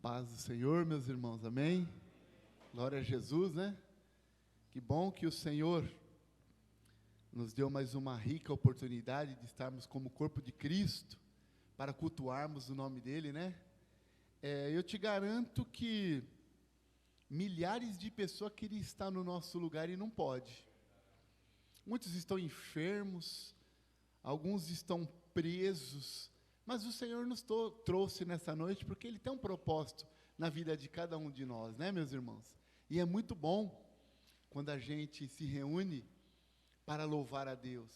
Paz do Senhor, meus irmãos, amém? Glória a Jesus, né? Que bom que o Senhor nos deu mais uma rica oportunidade de estarmos como corpo de Cristo, para cultuarmos o nome dEle, né? Eu te garanto que milhares de pessoas queriam estar no nosso lugar e não pode. Muitos estão enfermos, alguns estão presos, mas o Senhor nos trouxe nessa noite porque Ele tem um propósito na vida de cada um de nós, né, meus irmãos? E é muito bom quando a gente se reúne para louvar a Deus.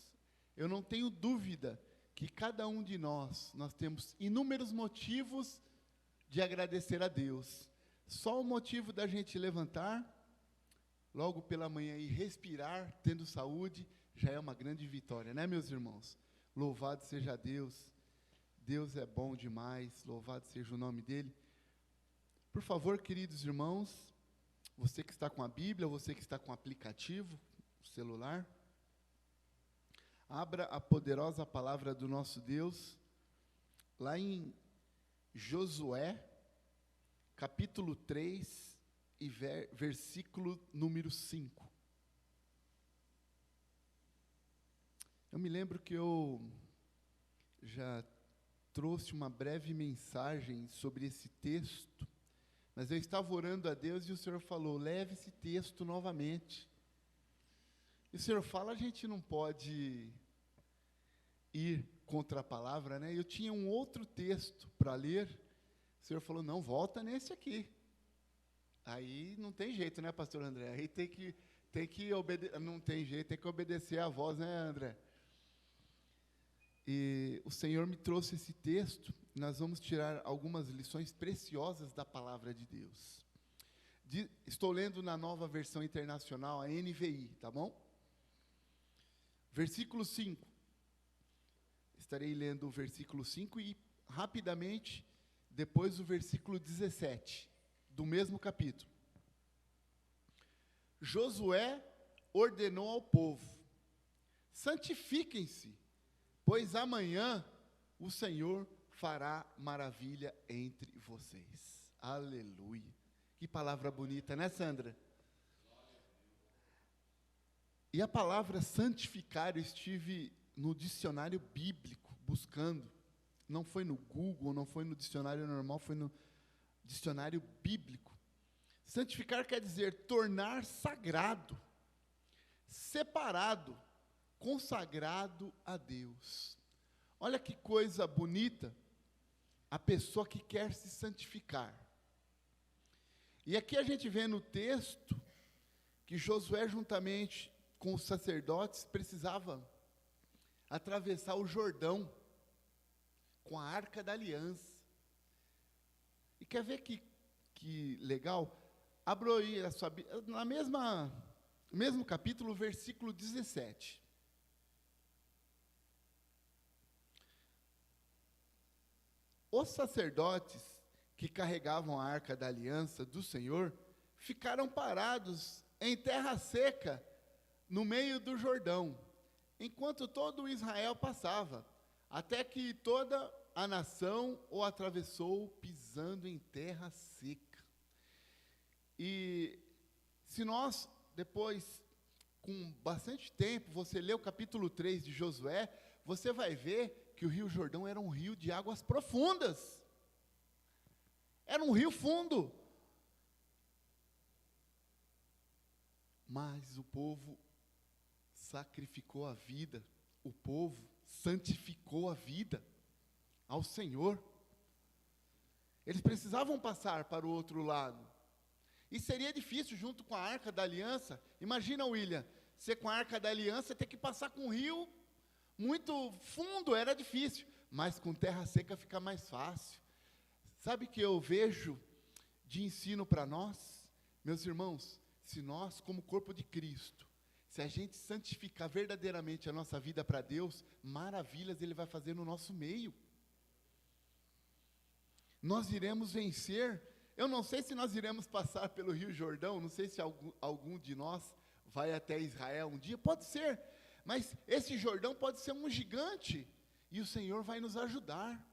Eu não tenho dúvida que cada um de nós temos inúmeros motivos de agradecer a Deus. Só o motivo da gente levantar logo pela manhã e respirar, tendo saúde, já é uma grande vitória, né, meus irmãos? Louvado seja Deus. Deus é bom demais, louvado seja o nome dEle. Por favor, queridos irmãos, você que está com a Bíblia, você que está com o aplicativo, o celular, abra a poderosa palavra do nosso Deus, lá em Josué, capítulo 3, e versículo número 5. Eu me lembro que eu já trouxe uma breve mensagem sobre esse texto, mas eu estava orando a Deus e o Senhor falou, leve esse texto novamente. E o Senhor fala, a gente não pode ir contra a palavra, né? Eu tinha um outro texto para ler, o Senhor falou, não, volta nesse aqui. Aí não tem jeito, né, pastor André? Aí tem que obedecer, não tem jeito, tem que obedecer a voz, né, André? E o Senhor me trouxe esse texto, nós vamos tirar algumas lições preciosas da palavra de Deus. Estou lendo na nova versão internacional, a NVI, tá bom? Versículo 5. Estarei lendo o versículo 5 e, rapidamente, depois o versículo 17, do mesmo capítulo. Josué ordenou ao povo, santifiquem-se, pois amanhã o Senhor fará maravilha entre vocês. Aleluia. Que palavra bonita, né, Sandra? E a palavra santificar, eu estive no dicionário bíblico buscando. Não foi no Google, não foi no dicionário normal, foi no dicionário bíblico. Santificar quer dizer tornar sagrado, separado, consagrado a Deus. Olha que coisa bonita, a pessoa que quer se santificar. E aqui a gente vê no texto que Josué, juntamente com os sacerdotes, precisava atravessar o Jordão com a Arca da Aliança. E quer ver que legal? Abra aí a sua Bíblia, no mesmo capítulo, versículo 17. Os sacerdotes que carregavam a Arca da Aliança do Senhor ficaram parados em terra seca, no meio do Jordão, enquanto todo Israel passava, até que toda a nação o atravessou pisando em terra seca. E se nós, depois, com bastante tempo, você lê o capítulo 3 de Josué, você vai ver que o Rio Jordão era um rio de águas profundas. Era um rio fundo. Mas o povo sacrificou a vida, o povo santificou a vida ao Senhor. Eles precisavam passar para o outro lado. E seria difícil, junto com a Arca da Aliança. Imagina, William, você com a Arca da Aliança ter que passar com um rio muito fundo, era difícil. Mas com terra seca fica mais fácil. Sabe o que eu vejo de ensino para nós? Meus irmãos, se nós, como corpo de Cristo, se a gente santificar verdadeiramente a nossa vida para Deus, maravilhas Ele vai fazer no nosso meio. Nós iremos vencer. Eu não sei se nós iremos passar pelo Rio Jordão, não sei se algum de nós vai até Israel um dia, pode ser, mas esse Jordão pode ser um gigante, e o Senhor vai nos ajudar.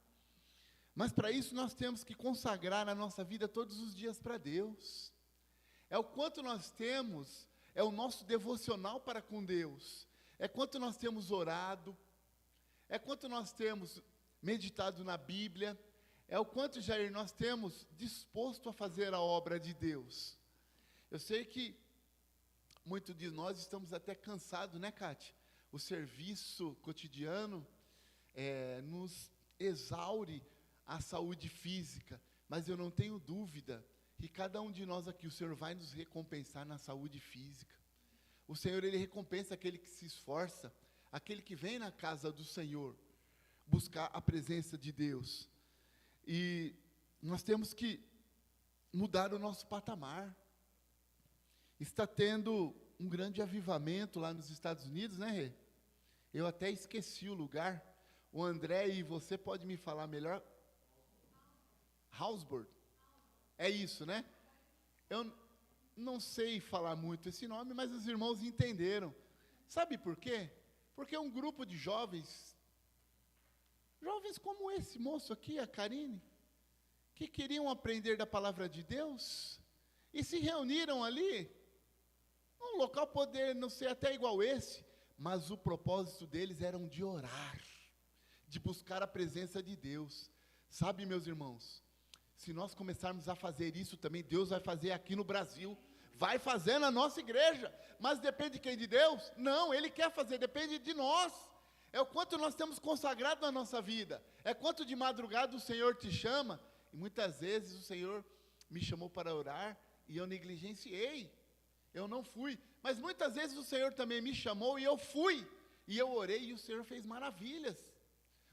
Mas para isso nós temos que consagrar a nossa vida todos os dias para Deus. É o quanto nós temos, é o nosso devocional para com Deus. É quanto nós temos orado, é quanto nós temos meditado na Bíblia, é o quanto, Jair, nós temos disposto a fazer a obra de Deus. Eu sei que muitos de nós estamos até cansados, né, Cátia? O serviço cotidiano nos exaure a saúde física, mas eu não tenho dúvida que cada um de nós aqui, o Senhor vai nos recompensar na saúde física. O Senhor, Ele recompensa aquele que se esforça, aquele que vem na casa do Senhor, buscar a presença de Deus. E nós temos que mudar o nosso patamar. Está tendo um grande avivamento lá nos Estados Unidos, né, Rê? Eu até esqueci o lugar. O André e você pode me falar melhor? Hallsburg. É isso, né? Eu não sei falar muito esse nome, mas os irmãos entenderam. Sabe por quê? Porque é um grupo de jovens como esse moço aqui, a Karine, que queriam aprender da palavra de Deus, e se reuniram ali, num local poder não ser até igual esse, mas o propósito deles era de orar, de buscar a presença de Deus. Sabe, meus irmãos, se nós começarmos a fazer isso também, Deus vai fazer aqui no Brasil, vai fazer na nossa igreja, mas depende de quem? De Deus? Não, Ele quer fazer, depende de nós. É o quanto nós temos consagrado na nossa vida, é quanto de madrugada o Senhor te chama, e muitas vezes o Senhor me chamou para orar, e eu negligenciei, eu não fui, mas muitas vezes o Senhor também me chamou, e eu fui, e eu orei, e o Senhor fez maravilhas,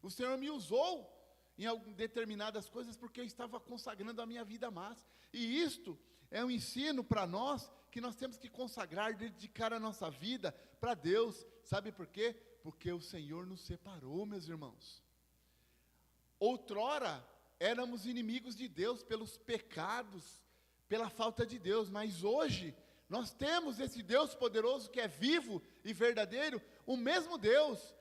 o Senhor me usou em determinadas coisas, porque eu estava consagrando a minha vida mais, e isto é um ensino para nós, que nós temos que consagrar, dedicar a nossa vida para Deus. Sabe por quê? Porque o Senhor nos separou, meus irmãos. Outrora, éramos inimigos de Deus pelos pecados, pela falta de Deus, mas hoje, nós temos esse Deus poderoso, que é vivo e verdadeiro, o mesmo Deus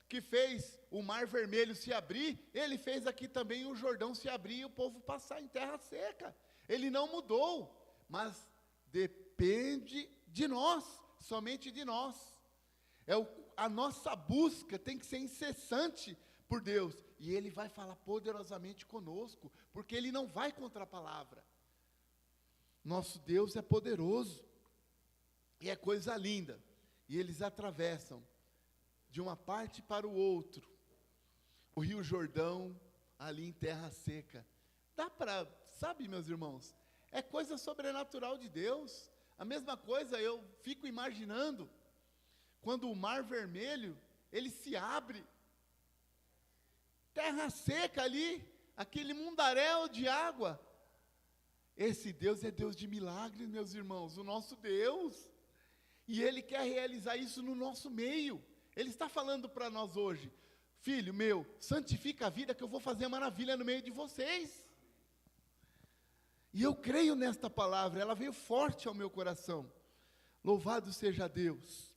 que fez o mar vermelho se abrir, Ele fez aqui também o Jordão se abrir e o povo passar em terra seca. Ele não mudou, mas depende de nós, somente de nós. A nossa busca tem que ser incessante por Deus, e Ele vai falar poderosamente conosco, porque Ele não vai contra a palavra. Nosso Deus é poderoso, e é coisa linda, e eles atravessam de uma parte para o outro, o Rio Jordão, ali em terra seca. Dá para, sabe, meus irmãos, é coisa sobrenatural de Deus. A mesma coisa eu fico imaginando, quando o mar vermelho, ele se abre, terra seca ali, aquele mundaréu de água. Esse Deus é Deus de milagres, meus irmãos, o nosso Deus, e Ele quer realizar isso no nosso meio. Ele está falando para nós hoje: filho meu, santifica a vida, que eu vou fazer maravilha no meio de vocês. E eu creio nesta palavra, ela veio forte ao meu coração. Louvado seja Deus.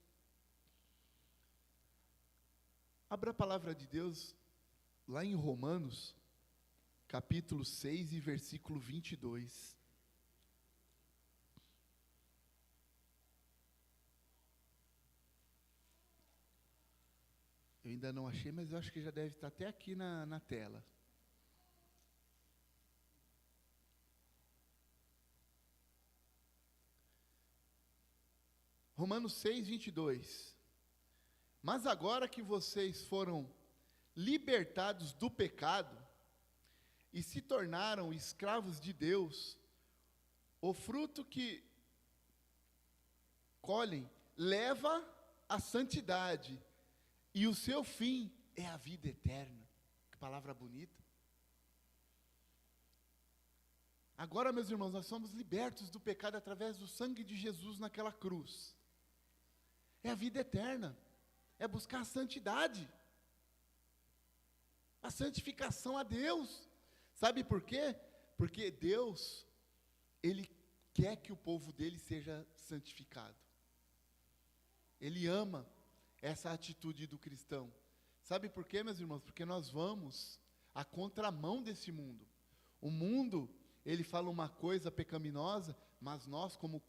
Abra a palavra de Deus lá em Romanos, capítulo 6 e versículo 22. Eu ainda não achei, mas eu acho que já deve estar até aqui na tela. Romanos 6, 22. Mas agora que vocês foram libertados do pecado e se tornaram escravos de Deus, o fruto que colhem leva à santidade, e o seu fim é a vida eterna. Que palavra bonita. Agora, meus irmãos, nós somos libertos do pecado através do sangue de Jesus naquela cruz. É a vida eterna, é buscar a santidade, a santificação a Deus. Sabe por quê? Porque Deus, Ele quer que o povo dele seja santificado. Ele ama essa atitude do cristão. Sabe por quê, meus irmãos? Porque nós vamos a contramão desse mundo. O mundo, ele fala uma coisa pecaminosa, mas nós, como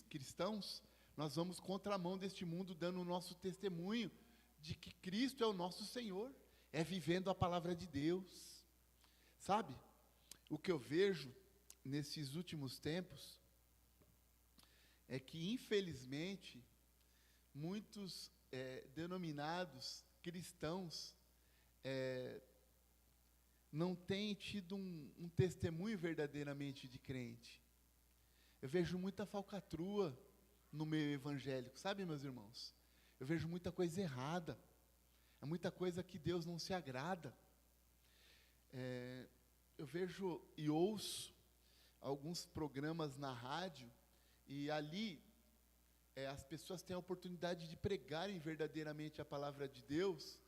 cristãos, nós vamos contramão deste mundo, dando o nosso testemunho de que Cristo é o nosso Senhor, é vivendo a palavra de Deus. Sabe, o que eu vejo nesses últimos tempos é que, infelizmente, muitos denominados cristãos não têm tido um testemunho verdadeiramente de crente. Eu vejo muita falcatrua no meio evangélico, sabe, meus irmãos? Eu vejo muita coisa errada, é muita coisa que Deus não se agrada. Eu vejo e ouço alguns programas na rádio, e ali as pessoas têm a oportunidade de pregarem verdadeiramente a palavra de Deus,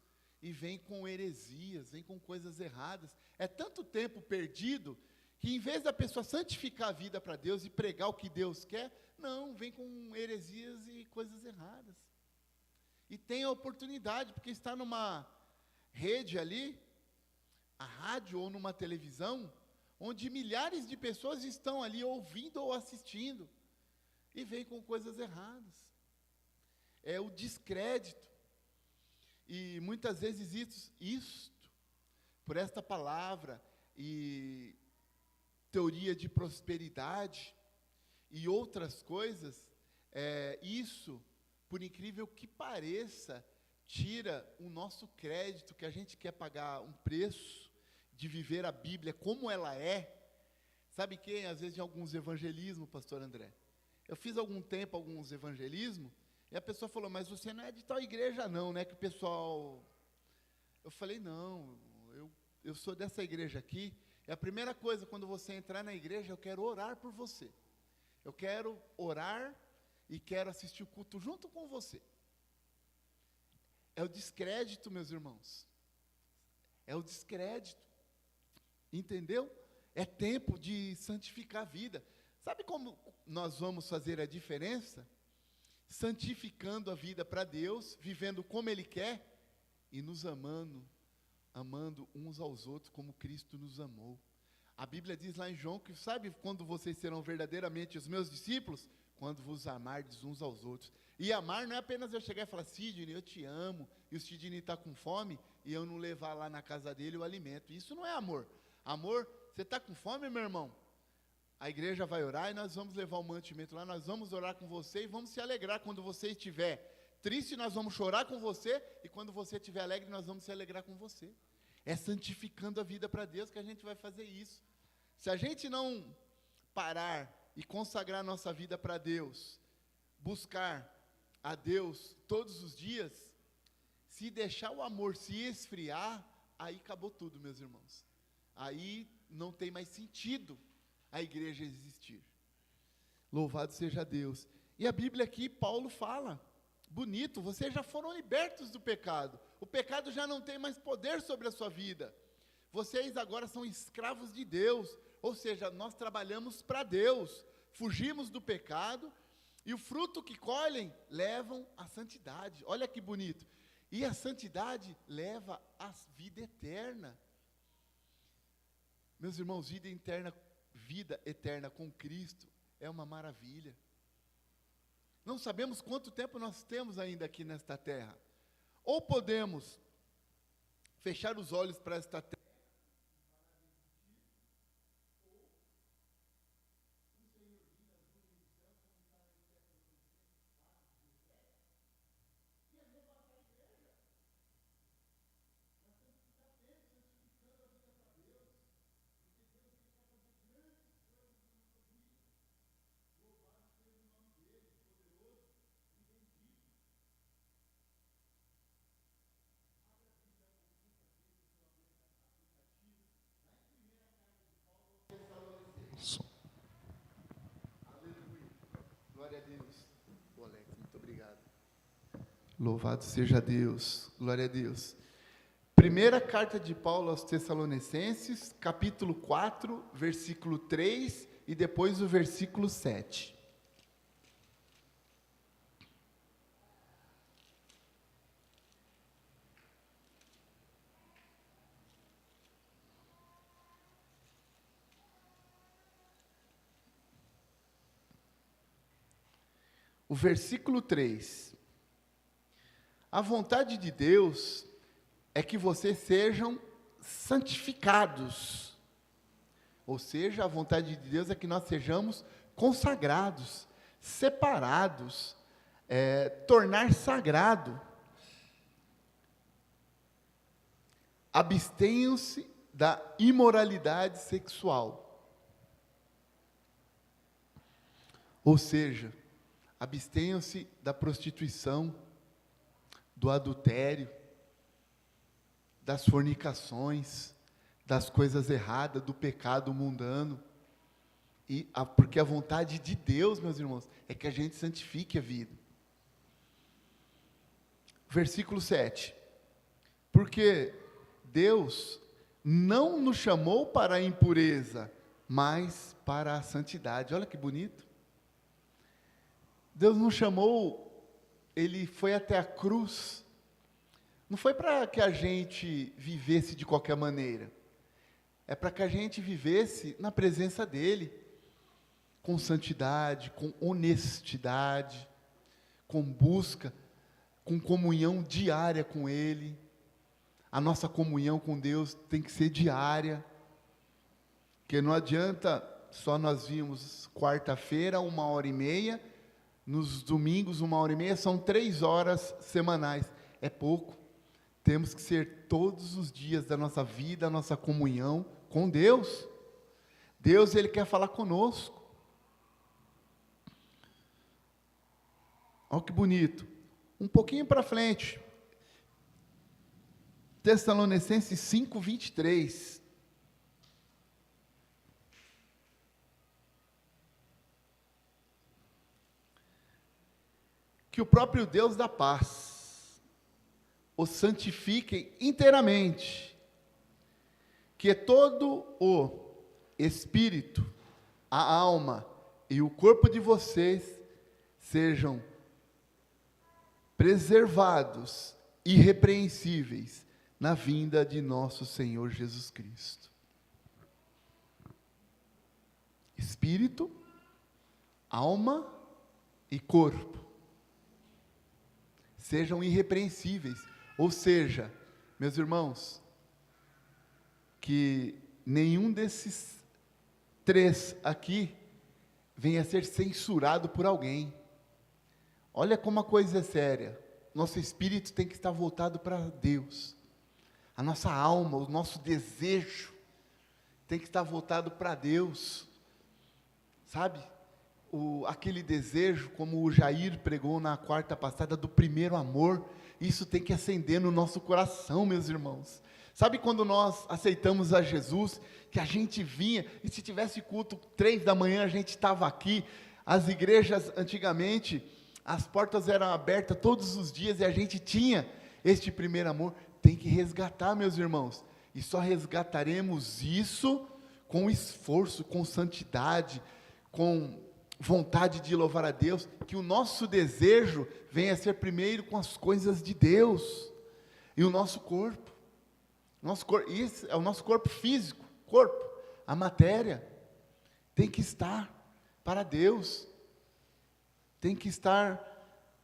e vêm com heresias, vêm com coisas erradas. É tanto tempo perdido, que em vez da pessoa santificar a vida para Deus e pregar o que Deus quer, não, vem com heresias e coisas erradas. E tem a oportunidade, porque está numa rede ali, a rádio ou numa televisão, onde milhares de pessoas estão ali ouvindo ou assistindo, e vem com coisas erradas. É o descrédito. E muitas vezes isto, por esta palavra e teoria de prosperidade e outras coisas, isso, por incrível que pareça, tira o nosso crédito, que a gente quer pagar um preço de viver a Bíblia como ela é. Sabe quem? Às vezes em alguns evangelismos, pastor André. Eu fiz algum tempo alguns evangelismos, e a pessoa falou, mas você não é de tal igreja não, né? Que o pessoal... Eu falei, não, eu sou dessa igreja aqui, e a primeira coisa, quando você entrar na igreja, eu quero orar por você. Eu quero orar e quero assistir o culto junto com você. É o descrédito, meus irmãos. É o descrédito. Entendeu? É tempo de santificar a vida. Sabe como nós vamos fazer a diferença? Santificando a vida para Deus, vivendo como Ele quer e nos amando uns aos outros como Cristo nos amou. A Bíblia diz lá em João que, sabe quando vocês serão verdadeiramente os meus discípulos? Quando vos amardes uns aos outros. E amar não é apenas eu chegar e falar, Sidney, eu te amo, e o Sidney está com fome, e eu não levar lá na casa dele o alimento. Isso não é amor. Amor, você está com fome, meu irmão? A igreja vai orar e nós vamos levar o mantimento lá, nós vamos orar com você e vamos se alegrar. Quando você estiver triste, nós vamos chorar com você, e quando você estiver alegre, nós vamos se alegrar com você. É santificando a vida para Deus que a gente vai fazer isso. Se a gente não parar e consagrar nossa vida para Deus, buscar a Deus todos os dias, se deixar o amor se esfriar, aí acabou tudo, meus irmãos. Aí não tem mais sentido a igreja existir. Louvado seja Deus. E a Bíblia aqui, Paulo fala, bonito, vocês já foram libertos do pecado. O pecado já não tem mais poder sobre a sua vida. Vocês agora são escravos de Deus. Ou seja, nós trabalhamos para Deus. Fugimos do pecado. E o fruto que colhem levam à santidade. Olha que bonito. E a santidade leva à vida eterna. Meus irmãos, vida eterna com Cristo é uma maravilha. Não sabemos quanto tempo nós temos ainda aqui nesta terra. Ou podemos fechar os olhos para esta terra, glória a Deus. O Alex, muito obrigado. Louvado seja Deus. Glória a Deus. Primeira carta de Paulo aos Tessalonicenses, capítulo 4, versículo 3 e depois o versículo 7. o versículo 3. A vontade de Deus é que vocês sejam santificados. Ou seja, a vontade de Deus é que nós sejamos consagrados, separados, tornar sagrado. Abstenham-se da imoralidade sexual. Ou seja, abstenham-se da prostituição, do adultério, das fornicações, das coisas erradas, do pecado mundano. Porque a vontade de Deus, meus irmãos, é que a gente santifique a vida. Versículo 7. Porque Deus não nos chamou para a impureza, mas para a santidade. Olha que bonito. Deus nos chamou, Ele foi até a cruz, não foi para que a gente vivesse de qualquer maneira, é para que a gente vivesse na presença dEle, com santidade, com honestidade, com busca, com comunhão diária com Ele. A nossa comunhão com Deus tem que ser diária, porque não adianta só nós virmos quarta-feira, 1h30, nos domingos 1h30, são 3 horas semanais, é pouco. Temos que ser todos os dias da nossa vida, a nossa comunhão com Deus. Deus, Ele quer falar conosco. Olha que bonito. Um pouquinho para frente, Tessalonicenses 5:23. Que o próprio Deus da paz os santifique inteiramente, que todo o espírito, a alma e o corpo de vocês sejam preservados, irrepreensíveis, na vinda de nosso Senhor Jesus Cristo. Espírito, alma e corpo sejam irrepreensíveis, ou seja, meus irmãos, que nenhum desses 3 aqui venha a ser censurado por alguém. Olha como a coisa é séria. Nosso espírito tem que estar voltado para Deus. A nossa alma, o nosso desejo tem que estar voltado para Deus. Sabe? Aquele desejo, como o Jair pregou na quarta passada, do primeiro amor, isso tem que acender no nosso coração, meus irmãos. Sabe quando nós aceitamos a Jesus, que a gente vinha, e se tivesse culto 3 da manhã, a gente estava aqui. As igrejas antigamente, as portas eram abertas todos os dias, e a gente tinha este primeiro amor. Tem que resgatar, meus irmãos, e só resgataremos isso com esforço, com santidade, com vontade de louvar a Deus, que o nosso desejo venha a ser primeiro com as coisas de Deus, e o nosso corpo, isso é o nosso corpo físico, a matéria, tem que estar para Deus, tem que estar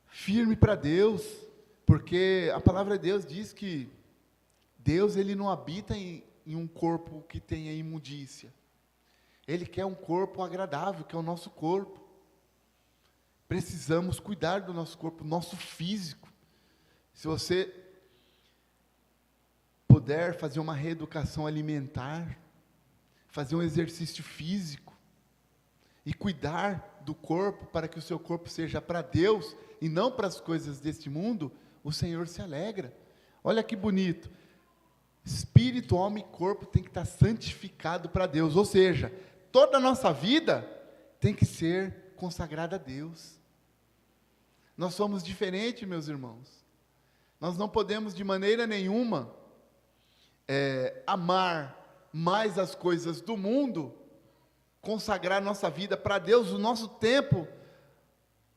firme para Deus, porque a palavra de Deus diz que Deus, Ele não habita em um corpo que tenha imundícia. Ele quer um corpo agradável, que é o nosso corpo. Precisamos cuidar do nosso corpo, nosso físico. Se você puder fazer uma reeducação alimentar, fazer um exercício físico, e cuidar do corpo, para que o seu corpo seja para Deus, e não para as coisas deste mundo, o Senhor se alegra. Olha que bonito. Espírito, alma e corpo tem que estar santificado para Deus, ou seja, toda a nossa vida tem que ser consagrada a Deus. Nós somos diferentes, meus irmãos. Nós não podemos de maneira nenhuma amar mais as coisas do mundo, consagrar nossa vida para Deus, o nosso tempo,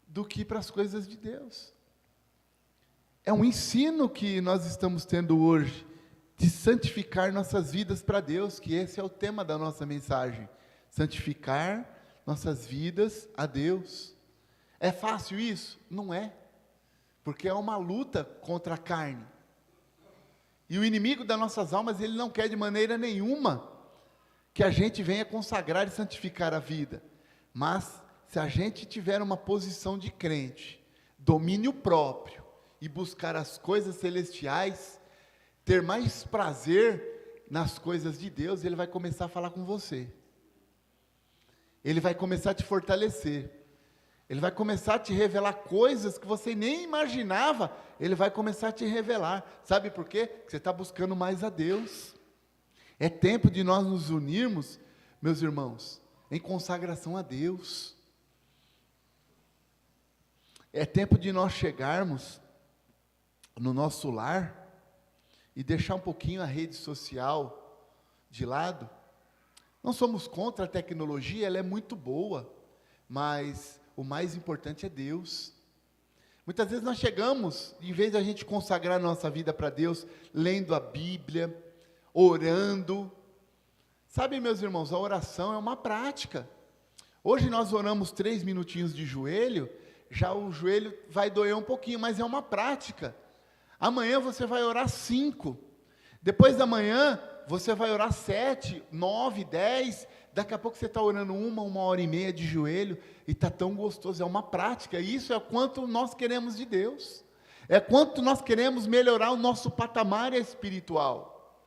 do que para as coisas de Deus. É um ensino que nós estamos tendo hoje, de santificar nossas vidas para Deus, que esse é o tema da nossa mensagem. Santificar nossas vidas a Deus. É fácil isso? Não é. Porque é uma luta contra a carne. E o inimigo das nossas almas, ele não quer de maneira nenhuma que a gente venha consagrar e santificar a vida. Mas, se a gente tiver uma posição de crente, domínio próprio, e buscar as coisas celestiais, ter mais prazer nas coisas de Deus, Ele vai começar a falar com você. Ele vai começar a te fortalecer. Ele vai começar a te revelar coisas que você nem imaginava. Ele vai começar a te revelar. Sabe por quê? Porque você está buscando mais a Deus. É tempo de nós nos unirmos, meus irmãos, em consagração a Deus. É tempo de nós chegarmos no nosso lar e deixar um pouquinho a rede social de lado. Não somos contra a tecnologia, ela é muito boa, mas o mais importante é Deus. Muitas vezes nós chegamos, em vez de a gente consagrar nossa vida para Deus, lendo a Bíblia, orando. Sabe, meus irmãos, a oração é uma prática. Hoje nós oramos 3 minutinhos de joelho, já o joelho vai doer um pouquinho, mas é uma prática. Amanhã você vai orar 5. Depois da manhã, você vai orar 7, 9, 10. Daqui a pouco você está orando 1h30 de joelho, e está tão gostoso, é uma prática. E isso é quanto nós queremos de Deus. É quanto nós queremos melhorar o nosso patamar espiritual.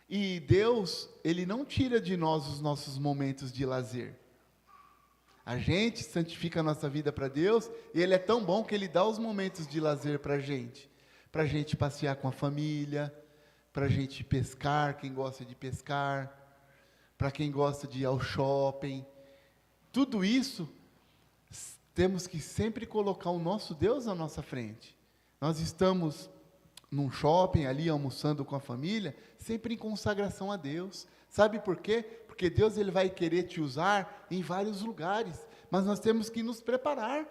E Deus, Ele não tira de nós os nossos momentos de lazer. A gente santifica a nossa vida para Deus, e Ele é tão bom que Ele dá os momentos de lazer para a gente passear com a família, para a gente pescar, quem gosta de pescar, para quem gosta de ir ao shopping. Tudo isso, temos que sempre colocar o nosso Deus à nossa frente. Nós estamos num shopping ali, almoçando com a família, sempre em consagração a Deus. Sabe por quê? Porque Deus, Ele vai querer te usar em vários lugares, mas nós temos que nos preparar.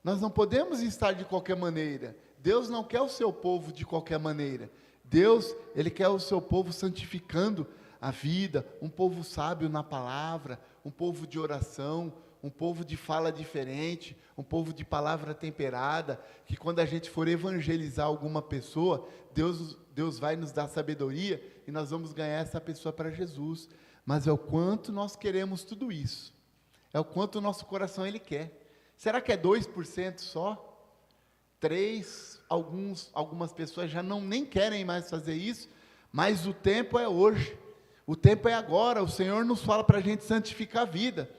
Nós não podemos estar de qualquer maneira. Deus não quer o seu povo de qualquer maneira. Deus, Ele quer o seu povo santificando a vida, um povo sábio na palavra, um povo de oração, um povo de fala diferente, um povo de palavra temperada, que quando a gente for evangelizar alguma pessoa, Deus vai nos dar sabedoria, e nós vamos ganhar essa pessoa para Jesus. Mas é o quanto nós queremos tudo isso, é o quanto o nosso coração Ele quer. Será que é 2% só? 3%, algumas pessoas já nem querem mais fazer isso, mas o tempo é hoje, o tempo é agora. O Senhor nos fala para a gente santificar a vida.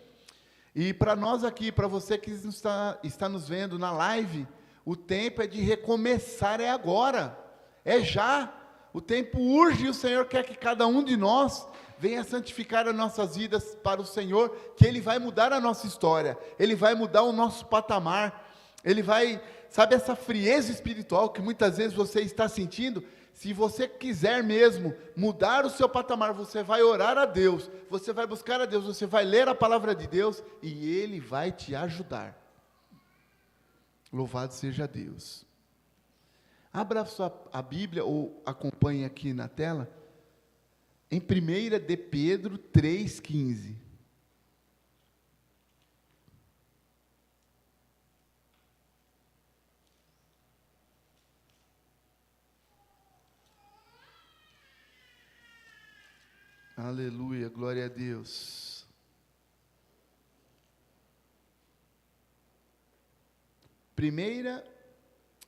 E para nós aqui, para você que está nos vendo na live, o tempo é de recomeçar, é agora, é já. O tempo urge, e o Senhor quer que cada um de nós venha santificar as nossas vidas para o Senhor, que Ele vai mudar a nossa história, Ele vai mudar o nosso patamar, Ele vai, sabe, essa frieza espiritual que muitas vezes você está sentindo. Se você quiser mesmo mudar o seu patamar, você vai orar a Deus, você vai buscar a Deus, você vai ler a palavra de Deus, e Ele vai te ajudar. Louvado seja Deus. Abra a Bíblia, ou acompanhe aqui na tela, em 1 de Pedro 3,15. Aleluia, glória a Deus. Primeira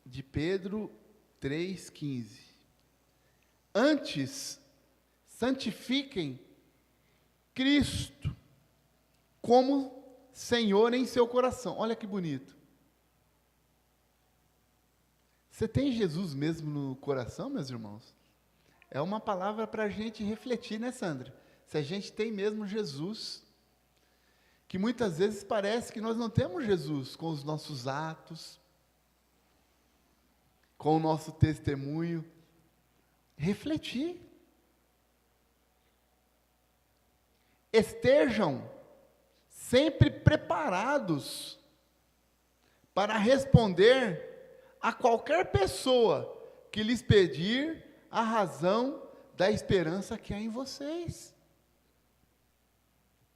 de Pedro 3,15. Antes, santifiquem Cristo como Senhor em seu coração. Olha que bonito. Você tem Jesus mesmo no coração, meus irmãos? É uma palavra para a gente refletir, né, Sandra? Se a gente tem mesmo Jesus, que muitas vezes parece que nós não temos Jesus com os nossos atos, com o nosso testemunho. Refletir. Estejam sempre preparados para responder a qualquer pessoa que lhes pedir a razão da esperança que há em vocês.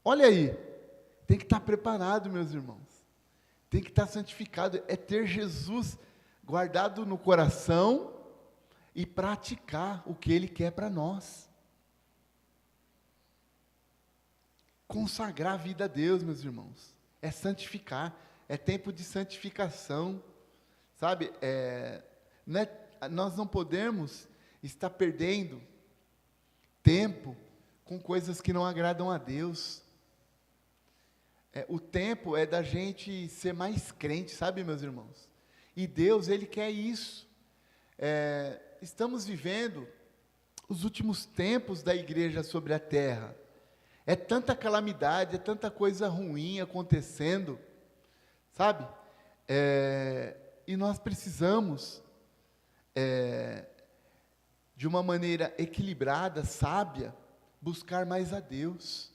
Olha aí, tem que estar preparado, meus irmãos. tem que estar santificado, é ter Jesus guardado no coração e praticar o que Ele quer para nós. Consagrar a vida a Deus, meus irmãos, é santificar, é tempo de santificação, sabe? Nós não podemos estar perdendo tempo com coisas que não agradam a Deus. O tempo é da gente ser mais crente, sabe, meus irmãos? E Deus, Ele quer isso. Estamos vivendo os últimos tempos da igreja sobre a terra. É tanta calamidade, é tanta coisa ruim acontecendo, sabe? E nós precisamos, de uma maneira equilibrada, sábia, buscar mais a Deus.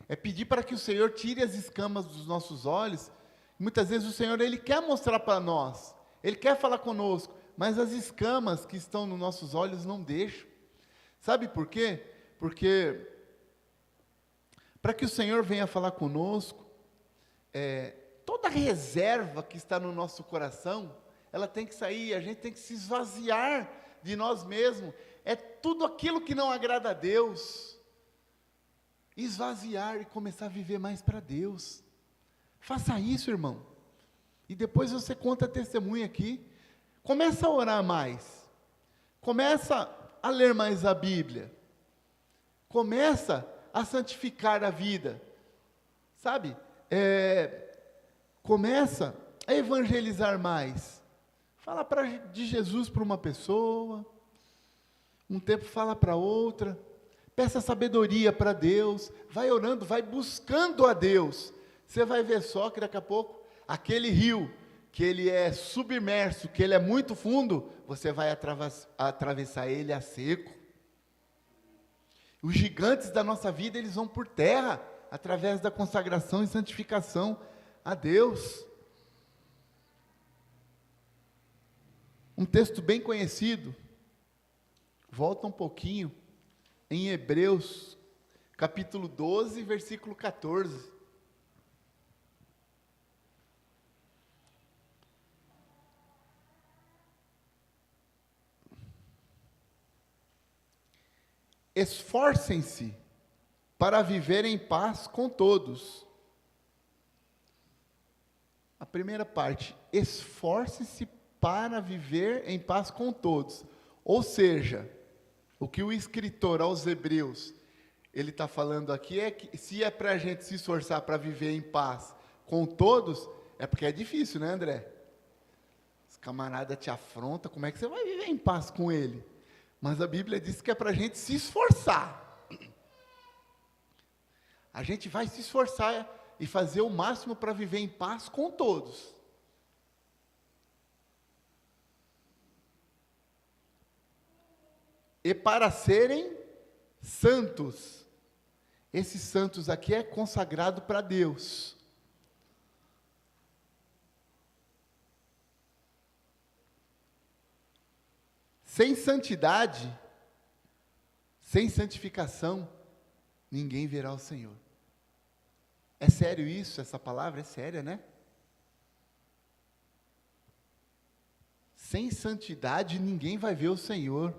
É pedir para que o Senhor tire as escamas dos nossos olhos. Muitas vezes o Senhor, Ele quer mostrar para nós, Ele quer falar conosco, mas as escamas que estão nos nossos olhos não deixam. Sabe por quê? Porque para que o Senhor venha falar conosco, toda reserva que está no nosso coração, ela tem que sair, a gente tem que se esvaziar de nós mesmos. É tudo aquilo que não agrada a Deus. Esvaziar e começar a viver mais para Deus. Faça isso, irmão. E depois você conta testemunho aqui. Começa a orar mais. Começa a ler mais a Bíblia. Começa a santificar a vida. Sabe? Começa a evangelizar mais. Fala de Jesus para uma pessoa. Um tempo fala para outra. Peça sabedoria para Deus. Vai orando, vai buscando a Deus. Você vai ver só que daqui a pouco, aquele rio, que ele é submerso, que ele é muito fundo, você vai atravessar ele a seco. Os gigantes da nossa vida, eles vão por terra, através da consagração e santificação a Deus. Um texto bem conhecido, volta um pouquinho, em Hebreus, capítulo 12, versículo 14. Esforcem-se para viver em paz com todos. A primeira parte, esforce-se para viver em paz com todos. Ou seja, o que o escritor aos Hebreus, ele está falando aqui é que se é para a gente se esforçar para viver em paz com todos, é porque é difícil, né, André? Os camaradas te afrontam, como é que você vai viver em paz com ele? Mas a Bíblia diz que é para a gente se esforçar. A gente vai se esforçar e fazer o máximo para viver em paz com todos. E para serem santos. Esses santos aqui é consagrado para Deus. Sem santidade, sem santificação, ninguém verá o Senhor. É sério isso? Essa palavra é séria, né? Sem santidade, ninguém vai ver o Senhor.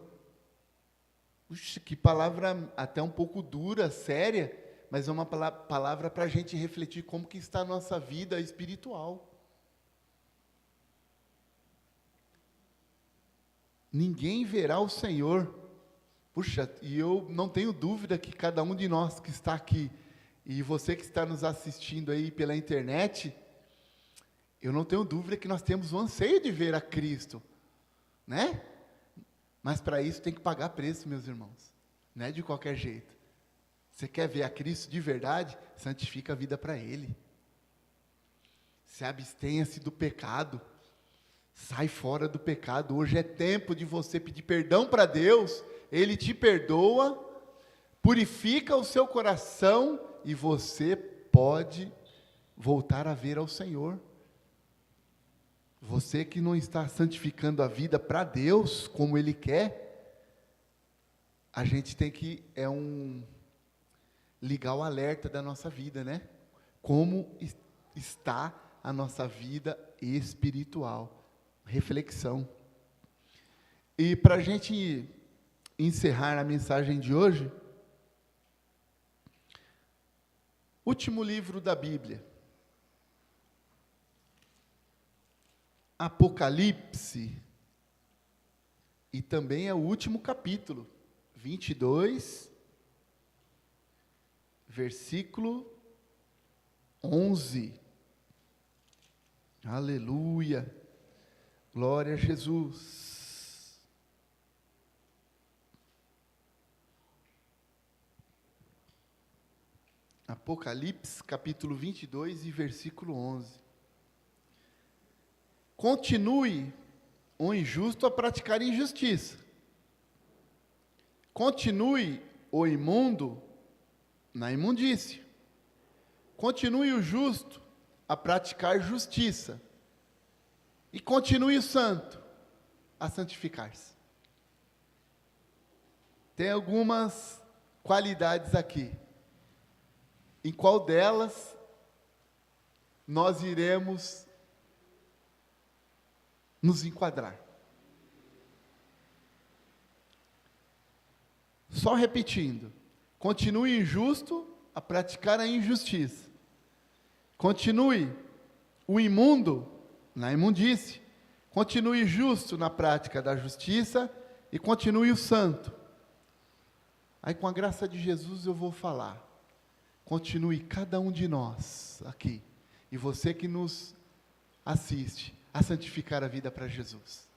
Puxa, que palavra até um pouco dura, séria, mas é uma palavra para a gente refletir como que está a nossa vida espiritual. Ninguém verá o Senhor. Puxa, e eu não tenho dúvida que cada um de nós que está aqui, e você que está nos assistindo aí pela internet, eu não tenho dúvida que nós temos o anseio de ver a Cristo, né? Mas para isso tem que pagar preço, meus irmãos. Não é de qualquer jeito. Você quer ver a Cristo de verdade? Santifica a vida para Ele. Se abstenha-se do pecado. Sai fora do pecado. Hoje é tempo de você pedir perdão para Deus. Ele te perdoa, purifica o seu coração e você pode voltar a ver ao Senhor. Você que não está santificando a vida para Deus, como Ele quer, a gente tem que, ligar o alerta da nossa vida, né? Como está a nossa vida espiritual. Reflexão. E para a gente encerrar a mensagem de hoje, último livro da Bíblia, Apocalipse, e também é o último capítulo, 22, versículo 11. Aleluia, glória a Jesus. Apocalipse, capítulo 22 e versículo 11. Continue o injusto a praticar injustiça. Continue o imundo na imundície. Continue o justo a praticar justiça. E continue o santo a santificar-se. Tem algumas qualidades aqui. Em qual delas nós iremos nos enquadrar? Só repetindo: continue injusto a praticar a injustiça. Continue o imundo na imundície. Continue justo na prática da justiça e continue o santo. Aí, com a graça de Jesus, eu vou falar. Continue cada um de nós aqui, e você que nos assiste, a santificar a vida para Jesus.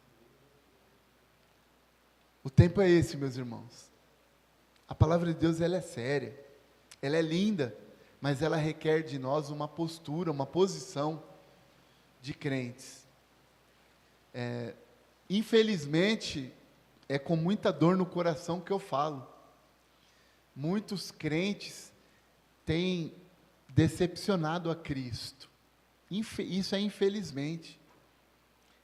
O tempo é esse, meus irmãos. A palavra de Deus, ela é séria, ela é linda, mas ela requer de nós uma postura, uma posição de crentes. Infelizmente, é com muita dor no coração que eu falo. Muitos crentes têm decepcionado a Cristo. Isso é infelizmente.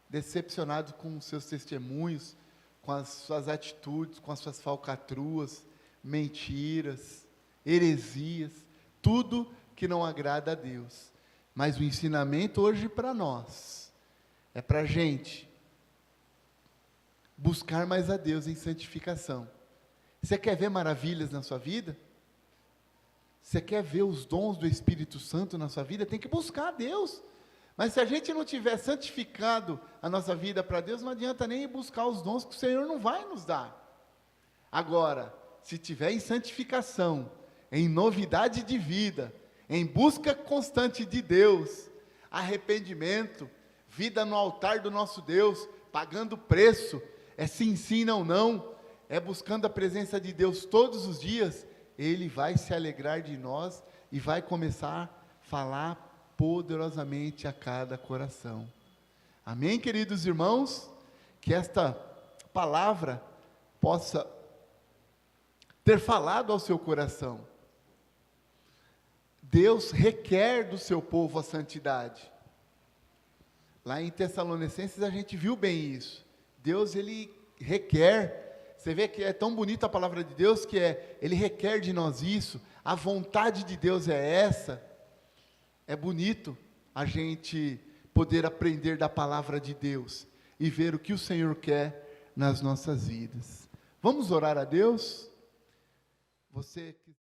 Decepcionado com os seus testemunhos, com as suas atitudes, com as suas falcatruas, mentiras, heresias, tudo que não agrada a Deus. Mas o ensinamento hoje para nós, é para a gente buscar mais a Deus em santificação. Você quer ver maravilhas na sua vida? Você quer ver os dons do Espírito Santo na sua vida? Tem que buscar a Deus. Mas se a gente não tiver santificado a nossa vida para Deus, não adianta nem ir buscar os dons que o Senhor não vai nos dar. Agora, se tiver em santificação, em novidade de vida, em busca constante de Deus, arrependimento, vida no altar do nosso Deus, pagando preço, é sim, não, é buscando a presença de Deus todos os dias, Ele vai se alegrar de nós e vai começar a falar poderosamente a cada coração. Amém, queridos irmãos? Que esta palavra possa ter falado ao seu coração. Deus requer do seu povo a santidade. Lá em Tessalonicenses a gente viu bem isso. Deus, Ele requer. Você vê que é tão bonita a palavra de Deus que Ele requer de nós isso. A vontade de Deus é essa. É bonito a gente poder aprender da palavra de Deus e ver o que o Senhor quer nas nossas vidas. Vamos orar a Deus? Você que